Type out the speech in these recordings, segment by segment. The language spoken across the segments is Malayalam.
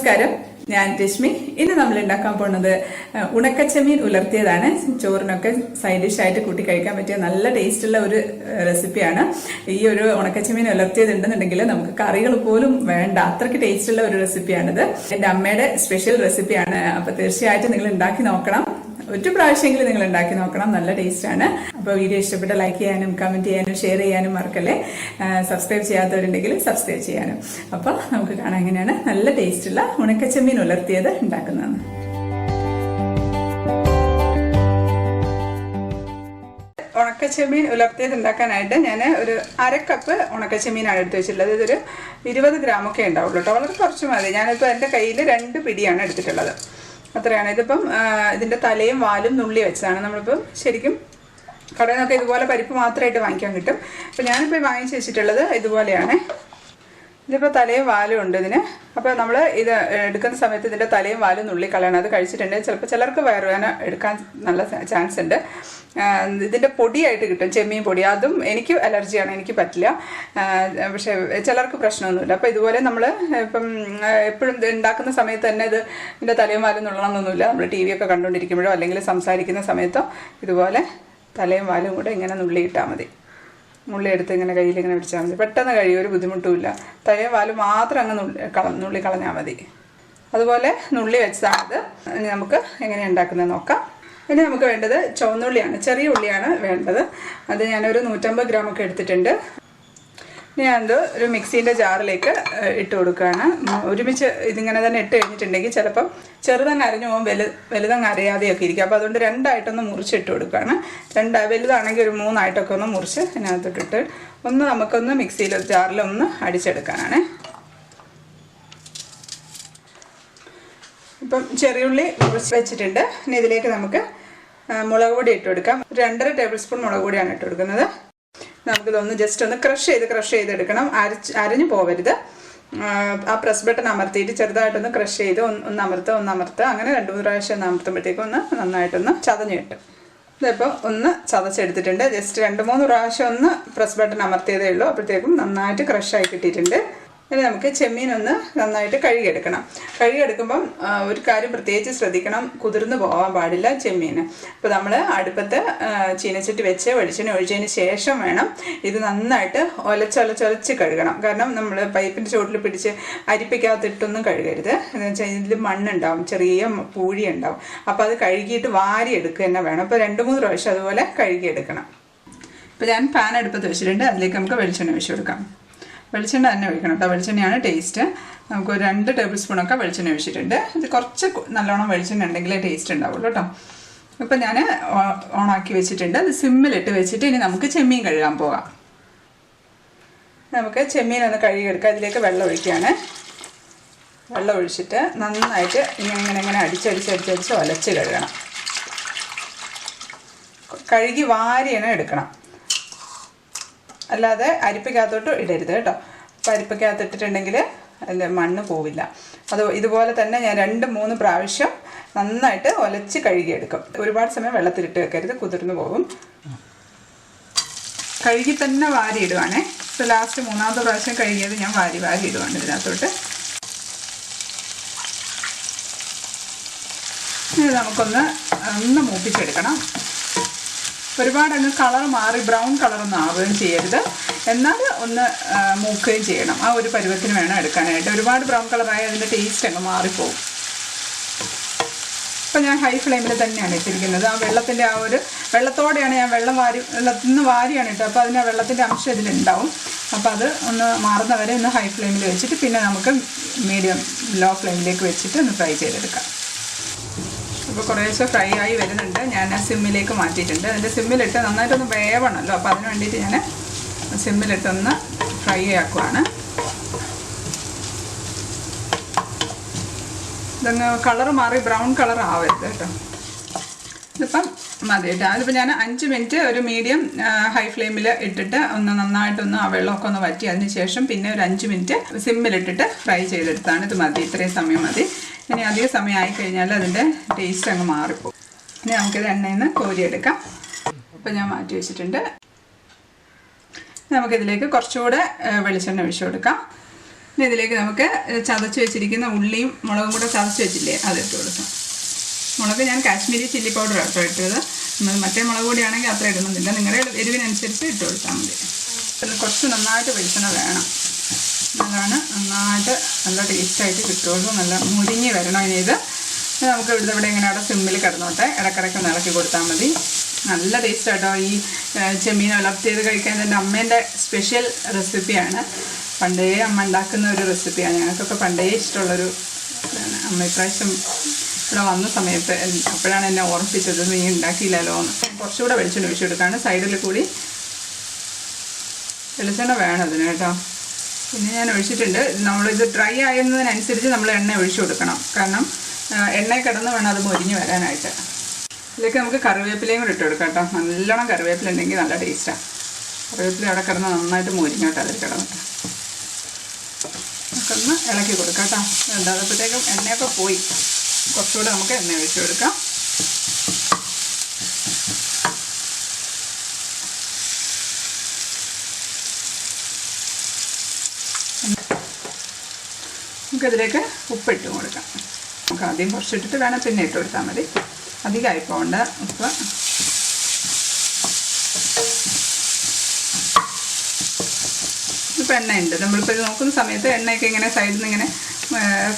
നമസ്കാരം, ഞാൻ രശ്മി. ഇന്ന് നമ്മൾ ഉണ്ടാക്കാൻ പോകുന്നത് ഉണക്കച്ചെമ്മീൻ ഉലർത്തിയതാണ്. ചോറിനൊക്കെ സൈഡ് ഡിഷ് ആയിട്ട് കൂട്ടി കഴിക്കാൻ പറ്റിയ നല്ല ടേസ്റ്റുള്ള ഒരു റെസിപ്പിയാണ്. ഈ ഒരു ഉണക്കച്ചെമ്മീൻ ഉലർത്തിയത് ഉണ്ടെന്നുണ്ടെങ്കിൽ നമുക്ക് കറികൾ പോലും വേണ്ട, അത്രയ്ക്ക് ടേസ്റ്റുള്ള ഒരു റെസിപ്പിയാണിത്. എൻ്റെ അമ്മയുടെ സ്പെഷ്യൽ റെസിപ്പിയാണ്. അപ്പൊ തീർച്ചയായിട്ടും നിങ്ങൾ ഉണ്ടാക്കി നോക്കണം. ഒരു പ്രാവശ്യമെങ്കിലും നിങ്ങൾ ഉണ്ടാക്കി നോക്കണം, നല്ല ടേസ്റ്റാണ്. അപ്പോൾ വീഡിയോ ഇഷ്ടപ്പെട്ട ലൈക്ക് ചെയ്യാനും കമന്റ് ചെയ്യാനും ഷെയർ ചെയ്യാനും മറക്കല്ലേ. സബ്സ്ക്രൈബ് ചെയ്യാത്തവരുണ്ടെങ്കിൽ സബ്സ്ക്രൈബ് ചെയ്യാനും. അപ്പോൾ നമുക്ക് കാണാം എങ്ങനെയാണ് നല്ല ടേസ്റ്റുള്ള ഉണക്കച്ചെമ്മീൻ ഉലർത്തിയത് ഉണ്ടാക്കുന്നതെന്ന്. ഉണക്കച്ചെമ്മീൻ ഉലർത്തിയത് ഉണ്ടാക്കാനായിട്ട് ഞാൻ ഒരു 1/2 കപ്പ് ഉണക്കച്ചെമ്മീനാണ് എടുത്ത് വെച്ചിട്ടുള്ളത്. ഇതൊരു 20 ഗ്രാമൊക്കെ ഉണ്ടാവുള്ളൂ കേട്ടോ, വളരെ കുറച്ച് മതി. ഞാനിപ്പോൾ എൻ്റെ കയ്യിൽ 2 പിടിയാണ് എടുത്തിട്ടുള്ളത്, അത്രയാണ്. ഇതിപ്പം ഇതിൻ്റെ തലയും വാലും നുള്ളി വെച്ചതാണ്. നമ്മളിപ്പം ശരിക്കും കടയിൽ നിന്നൊക്കെ ഇതുപോലെ പരിപ്പ് മാത്രമായിട്ട് വാങ്ങിക്കാൻ കിട്ടും. അപ്പം ഞാനിപ്പോൾ വാങ്ങിച്ച് വെച്ചിട്ടുള്ളത് ഇതുപോലെയാണ്. ഇതിപ്പോൾ തലയും വാലും ഉണ്ട് ഇതിന്. അപ്പോൾ നമ്മൾ ഇത് എടുക്കുന്ന സമയത്ത് ഇതിൻ്റെ തലയും വാലും നുള്ളി കളയണം. അത് കഴിച്ചിട്ടുണ്ടെങ്കിൽ ചിലപ്പോൾ ചിലർക്ക് വയറുവേദന എടുക്കാൻ നല്ല ചാൻസ് ഉണ്ട്. ഇതിൻ്റെ പൊടിയായിട്ട് കിട്ടും, ചെമ്മീൻ പൊടി. അതും എനിക്ക് അലർജിയാണ്, എനിക്ക് പറ്റില്ല. പക്ഷേ ചിലർക്ക് പ്രശ്നമൊന്നുമില്ല. അപ്പോൾ ഇതുപോലെ നമ്മൾ ഇപ്പം എപ്പോഴും ഉണ്ടാക്കുന്ന സമയത്ത് തന്നെ ഇതിൻ്റെ തലയും വാലും നുള്ളണമെന്നൊന്നുമില്ല. നമ്മൾ ടി വി ഒക്കെ കണ്ടുകൊണ്ടിരിക്കുമ്പോഴോ അല്ലെങ്കിൽ സംസാരിക്കുന്ന സമയത്തോ ഇതുപോലെ തലയും വാലും കൂടെ ഇങ്ങനെ നുള്ളിയിട്ടാൽ മതി. നുള്ളി എടുത്ത് ഇങ്ങനെ കയ്യിൽ ഇങ്ങനെ പിടിച്ചാൽ മതി, പെട്ടെന്ന് കഴിയും, ഒരു ബുദ്ധിമുട്ടുമില്ല. തലയും വാലും മാത്രം അങ്ങ് നുള്ളി കളഞ്ഞാൽ മതി. അതുപോലെ നുള്ളി വെച്ചാൽ ഇനി നമുക്ക് എങ്ങനെയാണ് ഉണ്ടാക്കുന്നത് നോക്കാം. ഇനി നമുക്ക് വേണ്ടത് ചുവന്നുള്ളിയാണ്, ചെറിയ ഉള്ളിയാണ് വേണ്ടത്. അത് ഞാനൊരു 150 ഗ്രാമൊക്കെ എടുത്തിട്ടുണ്ട്. ഞാനത് ഒരു മിക്സീൻ്റെ ജാറിലേക്ക് ഇട്ട് കൊടുക്കുകയാണ്. ഒരുമിച്ച് ഇതിങ്ങനെ തന്നെ ഇട്ട് കഴിഞ്ഞിട്ടുണ്ടെങ്കിൽ ചിലപ്പം ചെറുതങ്ങ് അരഞ്ഞു പോകും, വലുതങ്ങ് അരയാതെയൊക്കെ ഇരിക്കും. അപ്പോൾ അതുകൊണ്ട് 2ആയിട്ടൊന്ന് മുറിച്ചിട്ട് കൊടുക്കുകയാണ്. വലുതാണെങ്കിൽ ഒരു 3ആയിട്ടൊക്കെ ഒന്ന് മുറിച്ച് ഇതിനകത്തോട്ടിട്ട് നമുക്കൊന്ന് മിക്സിയിൽ ജാറിലൊന്ന് അടിച്ചെടുക്കാനാണ്. ഇപ്പം ചെറിയുള്ളി മുറിച്ച് വെച്ചിട്ടുണ്ട്. ഇനി ഇതിലേക്ക് നമുക്ക് മുളക് പൊടി ഇട്ട് കൊടുക്കാം. 2.5 ടേബിൾ സ്പൂൺ മുളക് പൊടിയാണ് ഇട്ട് കൊടുക്കുന്നത്. നമുക്കിതൊന്ന് ജസ്റ്റ് ഒന്ന് ക്രഷ് ചെയ്തെടുക്കണം, അരഞ്ഞു പോവരുത്. ആ പ്രസ് ബട്ടൺ അമർത്തിയിട്ട് ചെറുതായിട്ടൊന്ന് ക്രഷ് ചെയ്ത് ഒന്ന് അമർത്തുക. അങ്ങനെ 2-3 പ്രാവശ്യം ഒന്ന് അമർത്തുമ്പോഴത്തേക്കും ഒന്ന് നന്നായിട്ടൊന്ന് ചതഞ്ഞ് കിട്ടും. ഇതിപ്പോൾ ഒന്ന് ചതച്ചെടുത്തിട്ടുണ്ട്. ജസ്റ്റ് 2-3 പ്രാവശ്യം ഒന്ന് പ്രസ് ബട്ടൺ അമർത്തിയതേ ഉള്ളൂ, അപ്പോഴത്തേക്കും നന്നായിട്ട് ക്രഷായി കിട്ടിയിട്ടുണ്ട്. ഇനി നമുക്ക് ചെമ്മീനൊന്ന് നന്നായിട്ട് കഴുകിയെടുക്കണം. കഴുകിയെടുക്കുമ്പം ഒരു കാര്യം പ്രത്യേകിച്ച് ശ്രദ്ധിക്കണം, കുതിർന്ന് പോകാൻ പാടില്ല ചെമ്മീൻ. അപ്പോൾ നമ്മൾ അടുപ്പത്ത് ചീനച്ചട്ടി വെച്ച് വെളിച്ചെണ്ണ ഒഴിച്ചതിന് ശേഷം വേണം ഇത് നന്നായിട്ട് ഒലച്ചൊലച്ച് കഴുകണം. കാരണം നമ്മൾ പൈപ്പിൻ്റെ ചുവട്ടിൽ പിടിച്ച് അരിപ്പിക്കാത്തിട്ടൊന്നും കഴുകരുത്. എന്ന് വെച്ചാൽ ഇതിൽ മണ്ണുണ്ടാവും, ചെറിയ പൂഴി ഉണ്ടാവും. അപ്പോൾ അത് കഴുകിയിട്ട് വാരിയെടുക്കുക തന്നെ വേണം. അപ്പോൾ 2-3 പ്രാവശ്യം അതുപോലെ കഴുകിയെടുക്കണം. ഇപ്പോൾ ഞാൻ പാൻ അടുപ്പത്ത് വെച്ചിട്ടുണ്ട്. അതിലേക്ക് നമുക്ക് വെളിച്ചെണ്ണ ഒഴിച്ച് കൊടുക്കാം. വെളിച്ചെണ്ണ തന്നെ ഒഴിക്കണം കേട്ടോ, വെളിച്ചെണ്ണയാണ് ടേസ്റ്റ്. നമുക്ക് ഒരു 2 ടേബിൾ സ്പൂണൊക്കെ വെളിച്ചെണ്ണ ഒഴിച്ചിട്ടുണ്ട്. ഇത് കുറച്ച് നല്ലോണം വെളിച്ചെണ്ണ ഉണ്ടെങ്കിലേ ടേസ്റ്റ് ഉണ്ടാവുള്ളൂ കേട്ടോ. ഇപ്പം ഞാൻ ഓണാക്കി വെച്ചിട്ടുണ്ട്. അത് സിമ്മിലിട്ട് വെച്ചിട്ട് ഇനി നമുക്ക് ചെമ്മീൻ കഴുകാൻ പോകാം. നമുക്ക് ചെമ്മീൻ ഒന്ന് കഴുകിയെടുക്കാം. ഇതിലേക്ക് വെള്ളം ഒഴിക്കുകയാണ്. വെള്ളം ഒഴിച്ചിട്ട് നന്നായിട്ട് ഇങ്ങനെ അടിച്ചടിച്ച് ഒലച്ച് കഴുകണം. കഴുകി വാരിയാണ് എടുക്കണം, അല്ലാതെ അരിപ്പയ്ക്കകത്തോട്ട് ഇടരുത് കേട്ടോ. അപ്പോൾ അരിപ്പയ്ക്കകത്ത് ഇട്ടിട്ടുണ്ടെങ്കിൽ അതിൻ്റെ മണ്ണ് പോവില്ല. അത് ഇതുപോലെ തന്നെ ഞാൻ 2-3 പ്രാവശ്യം നന്നായിട്ട് ഒലച്ച് കഴുകിയെടുക്കും. ഒരുപാട് സമയം വെള്ളത്തിലിട്ട് വെക്കരുത്, കുതിർന്നു പോകും. കഴുകി തന്നെ വാരി ഇടുവാണേ. ഇപ്പോൾ ലാസ്റ്റ് 3ാമത്തെ പ്രാവശ്യം കഴുകിയത് ഞാൻ വാരി ഇടുവാണ് ഇതിനകത്തോട്ട്. ഇത് നമുക്കൊന്ന് മൂപ്പിച്ചെടുക്കണം. ഒരുപാട് അങ്ങ് കളർ മാറി ബ്രൗൺ കളറൊന്നും ആവുകയും ചെയ്യരുത്, എന്നാൽ ഒന്ന് മൂക്കുകയും ചെയ്യണം. ആ ഒരു പരുവത്തിന് വേണം എടുക്കാനായിട്ട്. ഒരുപാട് ബ്രൗൺ കളറായി അതിൻ്റെ ടേസ്റ്റ് അങ്ങ് മാറിപ്പോവും. അപ്പോൾ ഞാൻ ഹൈ ഫ്ലെയിമിൽ തന്നെയാണ് ഇട്ടിരിക്കുന്നത്. ആ വെള്ളത്തിൻ്റെ ആ ഒരു വെള്ളത്തോടെയാണ് ഞാൻ വെള്ളത്തിൽ നിന്ന് വാരിയാണ് ഇട്ടത്. അപ്പോൾ അതിന് വെള്ളത്തിൻ്റെ അംശം ഇതിലുണ്ടാവും. അപ്പോൾ അത് ഒന്ന് മാറുന്നവരെ ഒന്ന് ഹൈ ഫ്ലെയിമിൽ വെച്ചിട്ട് പിന്നെ നമുക്ക് ലോ ഫ്ലെയിമിലേക്ക് വെച്ചിട്ട് ഒന്ന് ഫ്രൈ ചെയ്തെടുക്കാം. ഇപ്പോൾ കുറേശ്ശെ ഫ്രൈ ആയി വരുന്നുണ്ട്. ഞാൻ സിമ്മിലേക്ക് മാറ്റിയിട്ടുണ്ട്. അതിൻ്റെ സിമ്മിലിട്ട് നന്നായിട്ടൊന്ന് വേവണമല്ലോ, അപ്പോൾ അതിന് വേണ്ടിയിട്ട് ഞാൻ സിമ്മിലിട്ടൊന്ന് ഫ്രൈ ആക്കുവാണ്. ഇതങ്ങ് കളർ മാറി ബ്രൗൺ കളർ ആവരുത് കേട്ടോ. ഇതിപ്പം മതി കേട്ടോ. അതിപ്പോൾ ഞാൻ 5 മിനിറ്റ് ഒരു മീഡിയം ഹൈ ഫ്ലെയിമിൽ ഇട്ടിട്ട് നന്നായിട്ടൊന്ന് ആ വെള്ളമൊക്കെ ഒന്ന് വറ്റി, അതിന് ശേഷം പിന്നെ ഒരു 5 മിനിറ്റ് സിമ്മിലിട്ടിട്ട് ഫ്രൈ ചെയ്തെടുത്താണ്. ഇത് മതി, ഇത്രയും സമയം മതി. ഇനി അധിക സമയം ആയിക്കഴിഞ്ഞാൽ അതിൻ്റെ ടേസ്റ്റ് അങ്ങ് മാറിപ്പോകും. ഇനി നമുക്കിത് എണ്ണയിൽ നിന്ന് കോരിയെടുക്കാം. ഇപ്പം ഞാൻ മാറ്റി വെച്ചിട്ടുണ്ട്. നമുക്കിതിലേക്ക് കുറച്ചുകൂടെ വെളിച്ചെണ്ണ ഒഴിച്ചു കൊടുക്കാം. ഇനി ഇതിലേക്ക് നമുക്ക് ചതച്ച് വെച്ചിരിക്കുന്ന ഉള്ളിയും മുളകും കൂടെ ചതച്ച് വെച്ചില്ലേ അതിട്ട് കൊടുക്കാം. മുളക് ഞാൻ കാശ്മീരി ചില്ലി പൗഡർ ആട്ടോ ഇട്ടത്. മറ്റേ മുളക് പൊടിയാണെങ്കിൽ അത്ര ഇടുന്നില്ല, നിങ്ങളുടെ എരിവിനനുസരിച്ച് ഇട്ട് കൊടുത്താൽ മതി. പിന്നെ കുറച്ച് നന്നായിട്ട് വെളിച്ചെണ്ണ വേണം, അതാണ് നന്നായിട്ട് നല്ല ടേസ്റ്റായിട്ട് കിട്ടുള്ളൂ. നല്ല മുരിഞ്ഞ് വരണം. ഇനി ഇത് നമുക്ക് ഇവിടെ ഇങ്ങനെ അവിടെ സിമ്മിൽ കിടന്നോട്ടെ, ഇടക്കിടയ്ക്ക് ഒന്ന് ഇളക്കി കൊടുത്താൽ മതി. നല്ല ടേസ്റ്റാട്ടോ. ഈ ചെമ്മീൻ ഉലർത്തിയത് കഴിക്കാൻ എൻ്റെ അമ്മേൻ്റെ സ്പെഷ്യൽ റെസിപ്പിയാണ്. പണ്ടേ അമ്മ ഉണ്ടാക്കുന്ന ഒരു റെസിപ്പിയാണ്. ഞങ്ങൾക്കൊക്കെ പണ്ടേ ഇഷ്ടമുള്ളൊരു അമ്മ. ഇപ്രാവശ്യം ഇവിടെ വന്ന സമയത്ത് അപ്പോഴാണ് എന്നെ ഓർമ്മിപ്പിച്ചത് നീ ഉണ്ടാക്കിയില്ലല്ലോ എന്ന്. കുറച്ചുകൂടെ വെളിച്ചെണ്ണ ഒഴിച്ചു കൊടുക്കുകയാണ്. സൈഡിൽ കൂടി വെളിച്ചെണ്ണ വേണം അതിന് കേട്ടോ. പിന്നെ ഞാൻ ഒഴിച്ചിട്ടുണ്ട്. നമ്മളിത് ഡ്രൈ ആകുന്നതിനനുസരിച്ച് നമ്മൾ എണ്ണ ഒഴിച്ചു കൊടുക്കണം, കാരണം എണ്ണ കിടന്ന് വേണം അത് മൊരിഞ്ഞ് വരാനായിട്ട്. ഇതിലേക്ക് നമുക്ക് കറിവേപ്പിലയും കൂടി ഇട്ട് കൊടുക്കാം കേട്ടോ. നല്ലോണം കറിവേപ്പില ഉണ്ടെങ്കിൽ നല്ല ടേസ്റ്റാണ്. കറിവേപ്പില അവിടെ കിടന്ന് നന്നായിട്ട് മൊരിഞ്ഞോട്ടെ അതിൽ കിടന്നിട്ട് നമുക്ക് ഒന്ന് ഇളക്കി കൊടുക്കാം കേട്ടോ. ഉണ്ടാകുമ്പോഴത്തേക്കും എണ്ണയൊക്കെ പോയി. കുറച്ചുകൂടെ നമുക്ക് എണ്ണ ഒഴിച്ചു കൊടുക്കാം. നമുക്കതിലേക്ക് ഉപ്പിട്ട് കൊടുക്കാം. നമുക്ക് ആദ്യം കുറച്ചിട്ടിട്ട് വേണം പിന്നെ ഇട്ട് കൊടുത്താൽ മതി. അധികമായി പോകണ്ട ഉപ്പ്. ഇപ്പോൾ എണ്ണയുണ്ട്. നമ്മളിപ്പോൾ ഇത് നോക്കുന്ന സമയത്ത് എണ്ണയൊക്കെ ഇങ്ങനെ സൈഡിൽ നിന്ന് ഇങ്ങനെ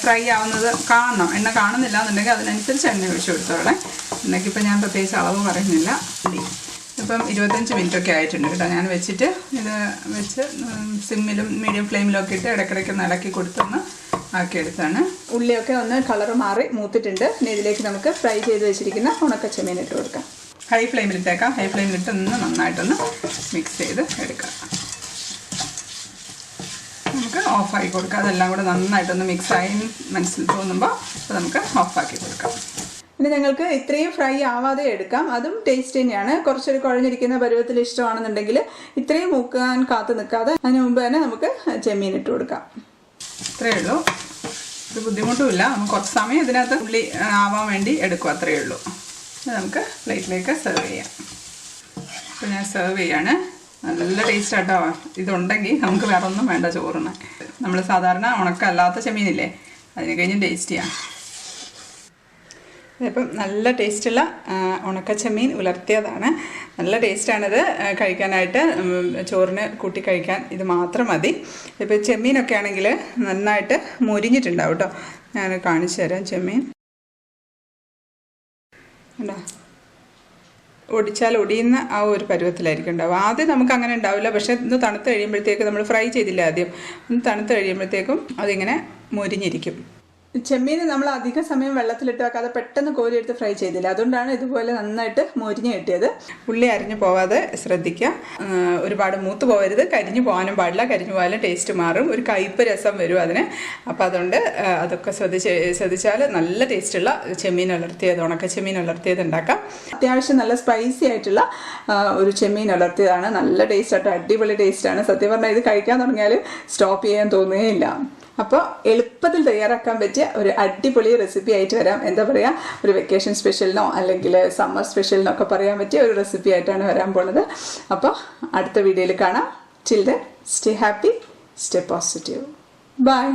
ഫ്രൈ ആവുന്നത് കാണണം. എണ്ണ കാണുന്നില്ല എന്നുണ്ടെങ്കിൽ അതിനനുസരിച്ച് എണ്ണ ഒഴിച്ചു കൊടുത്തോളെ. എണ്ണയ്ക്കിപ്പോൾ ഞാൻ പ്രത്യേകിച്ച് അളവ് പറയുന്നില്ല. ഇപ്പം 25 മിനിറ്റൊക്കെ ആയിട്ടുണ്ട് കേട്ടോ. ഞാൻ വെച്ചിട്ട് ഇത് വെച്ച് സിമ്മിലും മീഡിയം ഫ്ലെയിമിലും ഒക്കെ ഇട്ട് ഇടയ്ക്കിടയ്ക്ക് ഒന്ന് ഇളക്കി കൊടുത്തൊന്ന് ആക്കിയെടുത്താണ്. ഉള്ളിയൊക്കെ ഒന്ന് കളർ മാറി മൂത്തിട്ടുണ്ട്. ഇനി ഇതിലേക്ക് നമുക്ക് ഫ്രൈ ചെയ്ത് വെച്ചിരിക്കുന്ന ഉണക്കച്ചെമ്മീൻ ഇട്ട് കൊടുക്കാം. ഹൈ ഫ്ലെയിമിലിട്ടേക്കാം. ഹൈ ഫ്ലെയിമിലിട്ട് ഒന്ന് നന്നായിട്ടൊന്ന് മിക്സ് ചെയ്ത് എടുക്കാം. നമുക്ക് ഓഫാക്കി കൊടുക്കാം. അതെല്ലാം കൂടെ നന്നായിട്ടൊന്ന് മിക്സായി മനസ്സിൽ തോന്നുമ്പോൾ നമുക്ക് ഓഫാക്കി കൊടുക്കാം. ഇനി ഞങ്ങൾക്ക് ഇത്രയും ഫ്രൈ ആവാതെ എടുക്കാം, അതും ടേസ്റ്റ് തന്നെയാണ്. കുറച്ചൊരു കുഴഞ്ഞിരിക്കുന്ന പരുവത്തിൽ ഇഷ്ടമാണെന്നുണ്ടെങ്കിൽ ഇത്രയും മൂക്കാൻ കാത്തു നിൽക്കാതെ അതിന് മുമ്പ് തന്നെ നമുക്ക് ചെമ്മീൻ ഇട്ട് കൊടുക്കാം. ഇത്രയേ ഉള്ളൂ. ഒരു ബുദ്ധിമുട്ടുമില്ല. നമുക്ക് കുറച്ച് സമയം ഇതിനകത്ത് ഉള്ളി ആവാൻ വേണ്ടി എടുക്കും, അത്രയേ ഉള്ളൂ. നമുക്ക് പ്ലേറ്റിലേക്ക് സെർവ് ചെയ്യാം. അപ്പോൾ ഞാൻ സെർവ് ചെയ്യാണ്. നല്ല ടേസ്റ്റ് ആട്ടോ. ഇതുണ്ടെങ്കിൽ നമുക്ക് വേറെ ഒന്നും വേണ്ട ചോറിന്. നമ്മൾ സാധാരണ ഉണക്കല്ലാത്ത ചെമ്മീനില്ലേ, അതിന് കഴിഞ്ഞ് ടേസ്റ്റിയാണ്. ഇപ്പം നല്ല ടേസ്റ്റുള്ള ഉണക്കച്ചെമ്മീൻ ഉലർത്തിയതാണ്. നല്ല ടേസ്റ്റാണിത് കഴിക്കാനായിട്ട്. ചോറിന് കൂട്ടി കഴിക്കാൻ ഇത് മാത്രം മതി. ഇപ്പോൾ ചെമ്മീനൊക്കെ ആണെങ്കിൽ നന്നായിട്ട് മൊരിഞ്ഞിട്ടുണ്ടാവും കേട്ടോ. ഞാൻ കാണിച്ചു തരാം. ചെമ്മീൻ ഉണ്ടോ, ഒടിച്ചാൽ ഒടിയുന്ന ആ ഒരു പരുവത്തിലായിരിക്കും ഉണ്ടാവും. ആദ്യം നമുക്ക് അങ്ങനെ ഉണ്ടാവില്ല, പക്ഷേ ഇത് തണുത്ത് കഴിയുമ്പോഴത്തേക്ക് നമ്മൾ ഫ്രൈ ചെയ്തില്ല ആദ്യം, ഒന്ന് തണുത്ത് കഴിയുമ്പോഴത്തേക്കും അതിങ്ങനെ മൊരിഞ്ഞിരിക്കും. ചെമ്മീൻ നമ്മൾ അധിക സമയം വെള്ളത്തിലിട്ട് വെക്കാതെ പെട്ടെന്ന് കോരിയെടുത്ത് ഫ്രൈ ചെയ്തില്ല, അതുകൊണ്ടാണ് ഇതുപോലെ നന്നായിട്ട് മൊരിഞ്ഞ് കിട്ടിയത്. ഉള്ളി അരിഞ്ഞു പോവാതെ ശ്രദ്ധിക്കുക. ഒരുപാട് മൂത്ത് പോകരുത്, കരിഞ്ഞു പോകാനും പാടില്ല. കരിഞ്ഞു പോയാലും ടേസ്റ്റ് മാറും, ഒരു കയ്പ്പ് രസം വരും അതിന്. അപ്പോൾ അതുകൊണ്ട് അതൊക്കെ ശ്രദ്ധിച്ചാൽ നല്ല ടേസ്റ്റുള്ള ചെമ്മീൻ ഉലർത്തിയത്, ഉണക്കച്ചെമ്മീൻ ഉലർത്തിയത് ഉണ്ടാക്കാം. അത്യാവശ്യം നല്ല സ്പൈസി ആയിട്ടുള്ള ഒരു ചെമ്മീൻ ഉലർത്തിയതാണ്. നല്ല ടേസ്റ്റ് ആട്ടോ, അടിപൊളി ടേസ്റ്റാണ്. സത്യം പറഞ്ഞാൽ ഇത് കഴിക്കാൻ തുടങ്ങിയാൽ സ്റ്റോപ്പ് ചെയ്യാൻ തോന്നുകയില്ല. അപ്പോൾ എളുപ്പത്തിൽ തയ്യാറാക്കാൻ പറ്റിയ ഒരു അടിപൊളി റെസിപ്പി ആയിട്ട് വരാം. എന്താ പറയുക, ഒരു വെക്കേഷൻ സ്പെഷ്യലിനോ അല്ലെങ്കിൽ സമ്മർ സ്പെഷ്യലിനോ ഒക്കെ പറയാൻ പറ്റിയ ഒരു റെസിപ്പി ആയിട്ടാണ് വരാൻ പോണത്. അപ്പോൾ അടുത്ത വീഡിയോയിൽ കാണാം. Till then stay happy, stay positive. By.